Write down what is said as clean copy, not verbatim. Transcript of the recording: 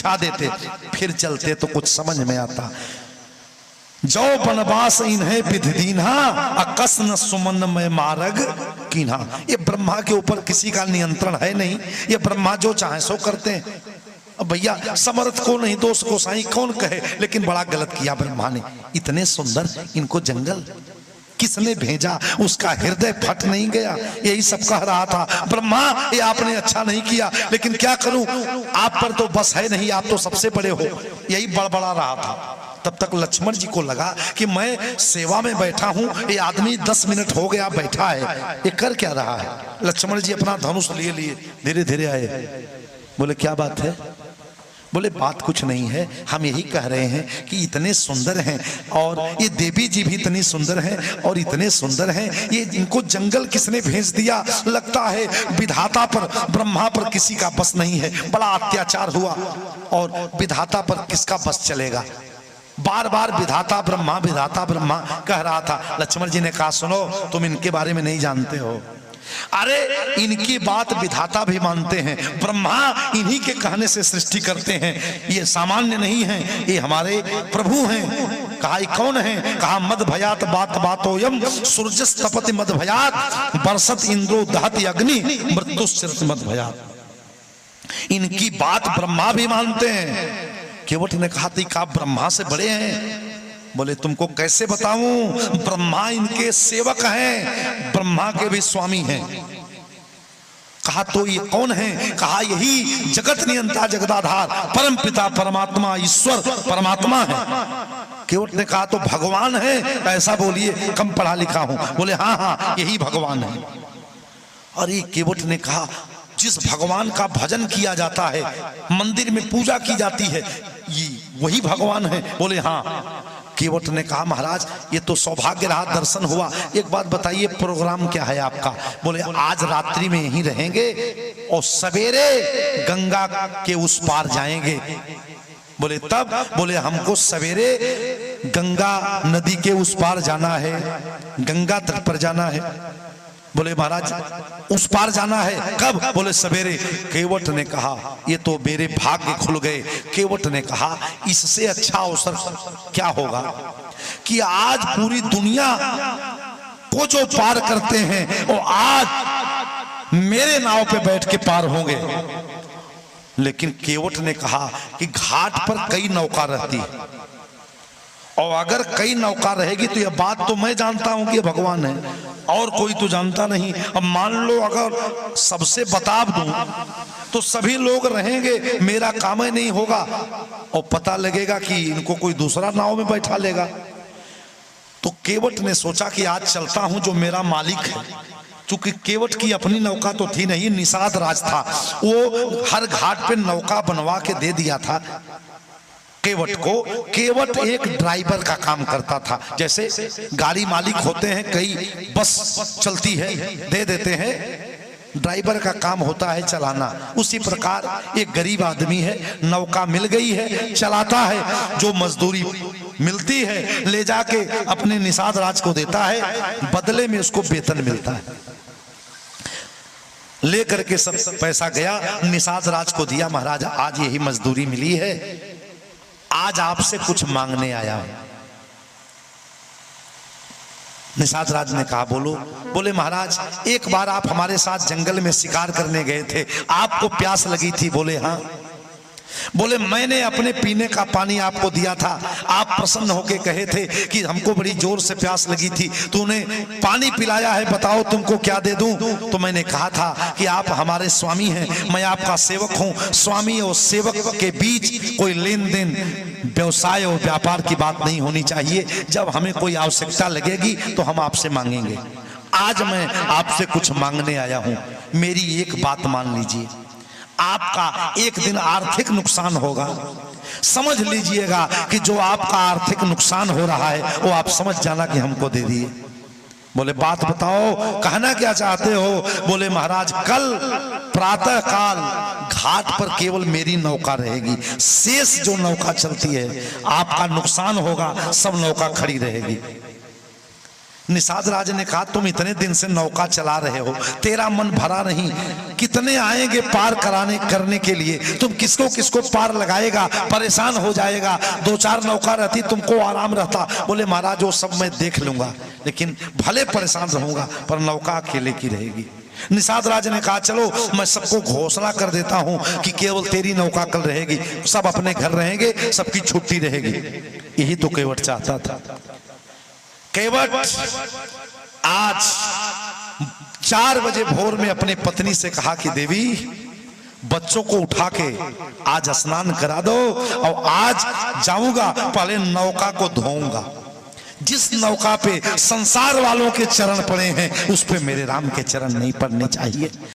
बिछा देते, फिर चलते तो कुछ समझ में आता। जो बनवास इन्हें विधि दीन्हा, अकस न सुमन में मार्ग कीन्हा। ये ब्रह्मा के ऊपर किसी का नियंत्रण है नहीं, ये ब्रह्मा जो चाहे सो करते हैं। अब भैया समर्थ को नहीं दोष को साईं कौन कहे, लेकिन बड़ा गलत किया ब्रह्मा ने। इतने सुंदर इनको जंगल किसने भेजा, उसका हृदय फट नहीं गया? यही सब कह रहा था, ब्रह्मा ये आपने अच्छा नहीं किया, लेकिन क्या करूं, आप पर तो बस है नहीं, आप तो सबसे बड़े हो। यही बड़बड़ा रहा था। तब तक लक्ष्मण जी को लगा कि मैं सेवा में बैठा हूं, ये आदमी 10 मिनट हो गया बैठा है, ये कर क्या रहा है। लक्ष्मण जी अपना धनुष लिए धीरे धीरे आए। बोले क्या बात है? बोले बात कुछ नहीं है, हम यही कह रहे हैं कि इतने सुंदर हैं और ये देवी जी भी इतनी सुंदर हैं और इतने सुंदर हैं, ये इनको जंगल किसने भेज दिया? लगता है विधाता पर, ब्रह्मा पर किसी का बस नहीं है। बड़ा अत्याचार हुआ और विधाता पर किसका बस चलेगा? बार बार विधाता ब्रह्मा कह रहा था। लक्ष्मण जी ने कहा सुनो, तुम इनके बारे में नहीं जानते हो। अरे इनकी बात विधाता भी मानते हैं, ब्रह्मा इन्हीं के कहने से सृष्टि करते हैं, ये सामान्य नहीं है, ये हमारे प्रभु हैं। कहा कौन है? कहा मद भयात बात बातोयम सूर्यस तपति मद भयात बरसत इंद्रो दहति अग्नि मृत्युश्चिरत मद भयात। इनकी बात ब्रह्मा भी मानते हैं। केवट ने कहा थी का ब्रह्मा से बड़े हैं? बोले तुमको कैसे बताऊं, ब्रह्मा इनके सेवक हैं, ब्रह्मा के भी स्वामी हैं। कहा तो ये कौन है? कहा यही जगत नियंता जगदाधार परम पिता परमात्मा ईश्वर परमात्मा है। केवट ने कहा तो भगवान है? ऐसा बोलिए, कम पढ़ा लिखा हूं। बोले हाँ हाँ यही भगवान है। अरे केवट ने कहा जिस भगवान का भजन किया जाता है, मंदिर में पूजा की जाती है, ये वही भगवान है? बोले हाँ। केवट ने कहा महाराज ये तो सौभाग्य रहा, दर्शन हुआ। एक बात बताइए प्रोग्राम क्या है आपका? बोले आज रात्रि में यहीं रहेंगे और सवेरे गंगा के उस पार जाएंगे। बोले तब? बोले हमको सवेरे गंगा नदी के उस पार जाना है, गंगा तट पर जाना है। बोले महाराज उस पार जाना है कब? बोले सवेरे। केवट ने कहा ये तो मेरे भाग्य खुल गए। केवट ने कहा इससे अच्छा अवसर क्या होगा कि आज पूरी दुनिया को जो पार करते हैं वो आज मेरे नाव पे बैठ के पार होंगे। लेकिन केवट ने कहा कि घाट पर कई नौका रहती है और अगर कई नौका रहेगी तो यह बात तो मैं जानता हूं कि ये भगवान है और कोई तो जानता नहीं। अब मान लो अगर सबसे बता दूं तो सभी लोग रहेंगे, मेरा काम ही नहीं होगा और पता लगेगा कि इनको कोई दूसरा नाव में बैठा लेगा। तो केवट ने सोचा कि आज चलता हूं जो मेरा मालिक है। चूंकि केवट की अपनी नौका तो थी नहीं, निषाद राज था, वो हर घाट पे नौका बनवा के दे दिया था केवट को। केवट एक ड्राइवर का काम करता था, जैसे गाड़ी मालिक होते हैं, कई बस चलती है दे देते हैं, ड्राइवर का काम होता है चलाना। उसी प्रकार एक गरीब आदमी है, नौका मिल गई है, चलाता है, जो मजदूरी मिलती है ले जाके अपने निषाद राज को देता है, बदले में उसको वेतन मिलता है। लेकर के सब पैसा गया, निषाद राज को दिया। महाराज आज यही मजदूरी मिली है, आज आपसे कुछ मांगने आया हूं। निषाद राज ने कहा बोलो। बोले महाराज एक बार आप हमारे साथ जंगल में शिकार करने गए थे, आपको प्यास लगी थी? बोले हाँ। बोले मैंने अपने पीने का पानी आपको दिया था, आप प्रसन्न होके कहे थे कि हमको बड़ी जोर से प्यास लगी थी, तूने पानी पिलाया है, बताओ तुमको क्या दे दूं? तो मैंने कहा था कि आप हमारे स्वामी हैं, मैं आपका सेवक हूं। स्वामी और सेवक के बीच कोई लेन देन, व्यवसाय और व्यापार की बात नहीं होनी चाहिए। जब हमें कोई आवश्यकता लगेगी तो हम आपसे मांगेंगे। आज मैं आपसे कुछ मांगने आया हूं, मेरी एक बात मान लीजिए। आपका एक दिन आर्थिक नुकसान होगा, समझ लीजिएगा कि जो आपका आर्थिक नुकसान हो रहा है वो आप समझ जाना कि हमको दे दिए। बोले बात बताओ, कहना क्या चाहते हो? बोले महाराज कल प्रातः काल घाट पर केवल मेरी नौका रहेगी, शेष जो नौका चलती है आपका नुकसान होगा, सब नौका खड़ी रहेगी। निषाद राज ने कहा तुम इतने दिन से नौका चला रहे हो, तेरा मन भरा नहीं, कितने आएंगे पार कराने करने के लिए, तुम किसको किसको पार लगाएगा, परेशान हो जाएगा, 2-4 नौका रहती तुमको आराम रहता। बोले महाराज वो सब मैं देख लूंगा, लेकिन भले परेशान रहूंगा पर नौका अकेले की रहेगी। निषाद राज ने कहा चलो मैं सबको घोषणा कर देता हूं कि केवल तेरी नौका कल रहेगी, सब अपने घर रहेंगे, सबकी छुट्टी रहेगी। यही तो केवट चाहता था। केवट आज 4 बजे भोर में अपनी पत्नी से कहा कि देवी बच्चों को उठा के आज स्नान करा दो और आज जाऊंगा, पहले नौका को धोऊंगा। जिस नौका पे संसार वालों के चरण पड़े हैं उस पे मेरे राम के चरण नहीं पड़ने चाहिए।